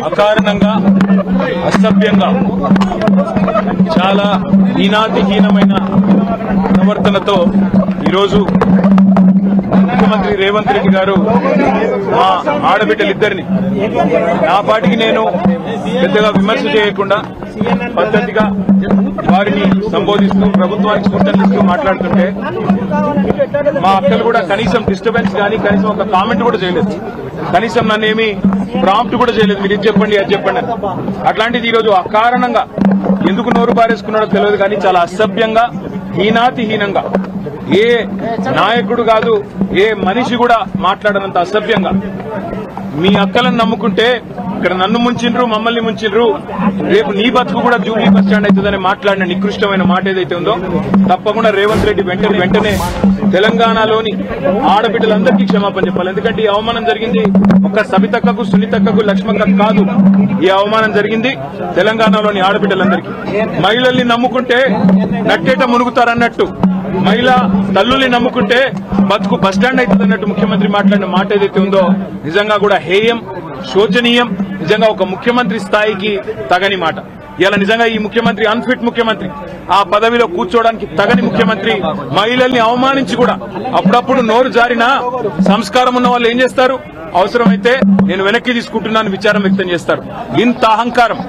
అకారణంగా అసభ్యంగా చాలా హీనాతిహీనమైన ప్రవర్తనతో ఈరోజు ముఖ్యమంత్రి రేవంత్ రెడ్డి గారు మా ఆడబిడ్డలిద్దరిని నా పాటికి నేను పెద్దగా విమర్శ చేయకుండా పద్ధతిగా వారిని సంబోధిస్తూ ప్రభుత్వానికి సూచనలిస్తూ మాట్లాడుతుంటే మా అక్కలు కూడా కనీసం డిస్టర్బెన్స్ కానీ కనీసం ఒక కామెంట్ కూడా చేయలేదు. కనీసం నన్నేమి ప్రాంప్ట్ కూడా చేయలేదు. మీరు ఇది చెప్పండి అది చెప్పండి అని. అట్లాంటిది ఈరోజు అకారణంగా ఎందుకు నోరు పారేసుకున్నాడో తెలియదు కానీ చాలా అసభ్యంగా హీనాతిహీనంగా ఏ నాయకుడు కాదు ఏ మనిషి కూడా మాట్లాడనంత అసభ్యంగా మీ అక్కలను నమ్ముకుంటే ఇక్కడ నన్ను ముంచిండ్రు మమ్మల్ని ముంచిండ్రు రేపు నీ బతుకు కూడా జూబ్లీ బస్ స్టాండ్ అవుతుందని మాట్లాడిన నికృష్టమైన మాట ఏదైతే ఉందో తప్పకుండా రేవంత్ రెడ్డి వెంటనే తెలంగాణలోని ఆడబిడ్డలందరికీ క్షమాపణ చెప్పాలి. ఎందుకంటే ఈ అవమానం జరిగింది ఒక సబితక్కకు సునీతక్కకు లక్ష్మక్కకు కాదు. ఈ అవమానం జరిగింది తెలంగాణలోని ఆడబిడ్డలందరికీ. మహిళల్ని నమ్ముకుంటే నట్టేట మునుగుతారన్నట్టు మహిళా తల్లుల్ని నమ్ముకుంటే బతుకు బస్టాండ్ అవుతుంది అన్నట్టు ముఖ్యమంత్రి మాట్లాడిన మాట ఏదైతే ఉందో నిజంగా కూడా హేయం శోచనీయం. నిజంగా ఒక ముఖ్యమంత్రి స్థాయికి తగని మాట. ఇలా నిజంగా ఈ ముఖ్యమంత్రి అన్ఫిట్ ముఖ్యమంత్రి, ఆ పదవిలో కూర్చోవడానికి తగని ముఖ్యమంత్రి. మహిళల్ని అవమానించి కూడా అప్పుడప్పుడు నోరు జారినా సంస్కారం ఉన్న వాళ్ళు ఏం చేస్తారు? అవసరమైతే నేను వెనక్కి తీసుకుంటున్నాను విచారం వ్యక్తం చేస్తారు. ఇంత అహంకారం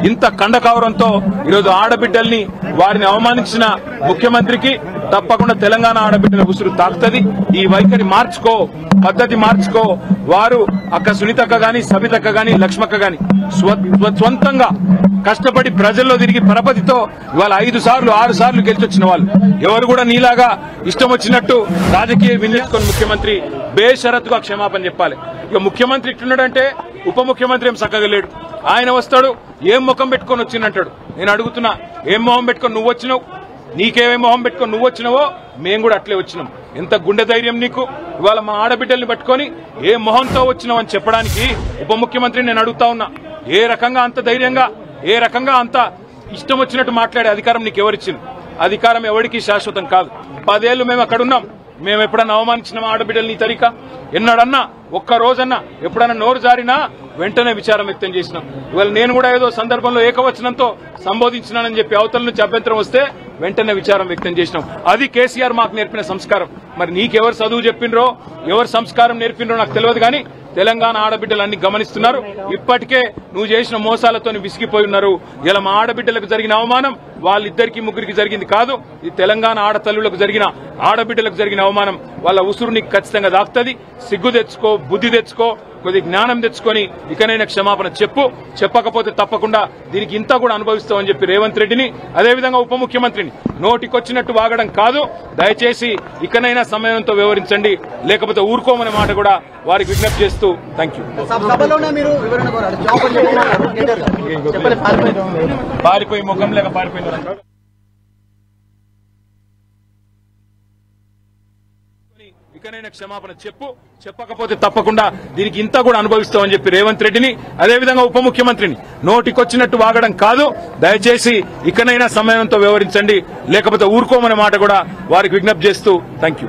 ఇంత కండకావరంతో ఈరోజు ఆడబిడ్డల్ని వారిని అవమానించిన ముఖ్యమంత్రికి తప్పకుండా తెలంగాణ ఆడబిడ్డల ఉసురు తాకుతుంది. ఈ వైఖరి మార్చుకో, పద్ధతి మార్చుకో. వారు అక్క సునీతక్క గాని సబితక్క గాని లక్ష్మక్క గాని స్వంతంగా కష్టపడి ప్రజల్లో తిరిగి పరపతితో ఇవాళ 5 సార్లు 6 సార్లు గెలిచొచ్చిన వాళ్ళు. ఎవరు కూడా నీలాగా ఇష్టం వచ్చినట్టు రాజకీయ వినియోగించుకొని ముఖ్యమంత్రి బేషరతుగా క్షమాపణ చెప్పాలి. ఇక ముఖ్యమంత్రి ఇట్లున్నాడంటే ఉప ముఖ్యమంత్రి ఏం చక్కగా లేడు. ఆయన వస్తాడు ఏం ముఖం పెట్టుకొని వచ్చిందంటాడు. నేను అడుగుతున్నా, ఏం మొహం పెట్టుకొని నువ్వు వచ్చినావు? నీకేమేం మొహం పెట్టుకొని నువ్వు వచ్చినావో మేము కూడా అట్లే వచ్చినాం. ఎంత గుండె ధైర్యం నీకు? ఇవాళ మా ఆడబిడ్డల్ని పట్టుకొని ఏ మొహంతో వచ్చినావు అని చెప్పడానికి ఉప ముఖ్యమంత్రిని నేను అడుగుతా ఉన్నా. ఏ రకంగా అంత ధైర్యంగా ఏ రకంగా అంత ఇష్టం వచ్చినట్టు మాట్లాడే అధికారం నీకు ఎవరిచ్చింది? అధికారం ఎవరికి శాశ్వతం కాదు. 10 ఏళ్లు మేము అక్కడున్నాం. మేము ఎప్పుడన్నా అవమానించిన ఆడబిడ్డల్ని తరిక ఎన్నడన్నా ఒక్క రోజన్నా ఎప్పుడన్నా నోరు జారినా వెంటనే విచారం వ్యక్తం చేసినాం. ఇవాళ నేను కూడా ఏదో సందర్భంలో ఏకవచనంతో సంబోధించినానని చెప్పి అవతల నుంచి అభ్యంతరం వస్తే వెంటనే విచారం వ్యక్తం చేసినాం. అది కేసీఆర్ మాకు నేర్పిన సంస్కారం. మరి నీకెవరు చదువు చెప్పినరో ఎవరు సంస్కారం నేర్పినరో నాకు తెలియదు కానీ తెలంగాణ ఆడబిడ్డలు అన్ని గమనిస్తున్నారు. ఇప్పటికే నువ్వు చేసిన మోసాలతో విసిగిపోయి ఉన్నారు. ఇలా మా ఆడబిడ్డలకు జరిగిన అవమానం వాళ్ళిద్దరికి ముగ్గురికి జరిగింది కాదు. ఇది తెలంగాణ ఆడతల్లులకు జరిగిన ఆడబిడ్డలకు జరిగిన అవమానం. వాళ్ళ ఉసురు నీకు ఖచ్చితంగా దాక్తుంది. సిగ్గు తెచ్చుకో, బుద్ధి తెచ్చుకో, కొద్ది జ్ఞానం తెచ్చుకొని ఇకనైనా క్షమాపణ చెప్పు. చెప్పకపోతే తప్పకుండా దీనికి ఇంత కూడా అనుభవిస్తామని చెప్పి రేవంత్ రెడ్డిని అదేవిధంగా ఉప ముఖ్యమంత్రిని నోటికొచ్చినట్టు వాగడం కాదు. దయచేసి ఇకనైనా సమయంతో వ్యవహరించండి, లేకపోతే ఊరుకోమనే మాట కూడా వారికి విజ్ఞప్తి చేస్తూ థ్యాంక్ యూ. పారిపోయి ముఖం లేక పారిపోయిన ఇకనైనా క్షమాపణ చెప్పు. చెప్పకపోతే తప్పకుండా దీనికి ఇంత కూడా అనుభవిస్తామని చెప్పి రేవంత్ రెడ్డిని అదేవిధంగా ఉప ముఖ్యమంత్రిని నోటికొచ్చినట్టు వాగడం కాదు. దయచేసి ఇకనైనా సమయంతో వ్యవహరించండి, లేకపోతే ఊరుకోమనే మాట కూడా వారికి విజ్ఞప్తి చేస్తూ థ్యాంక్ యూ.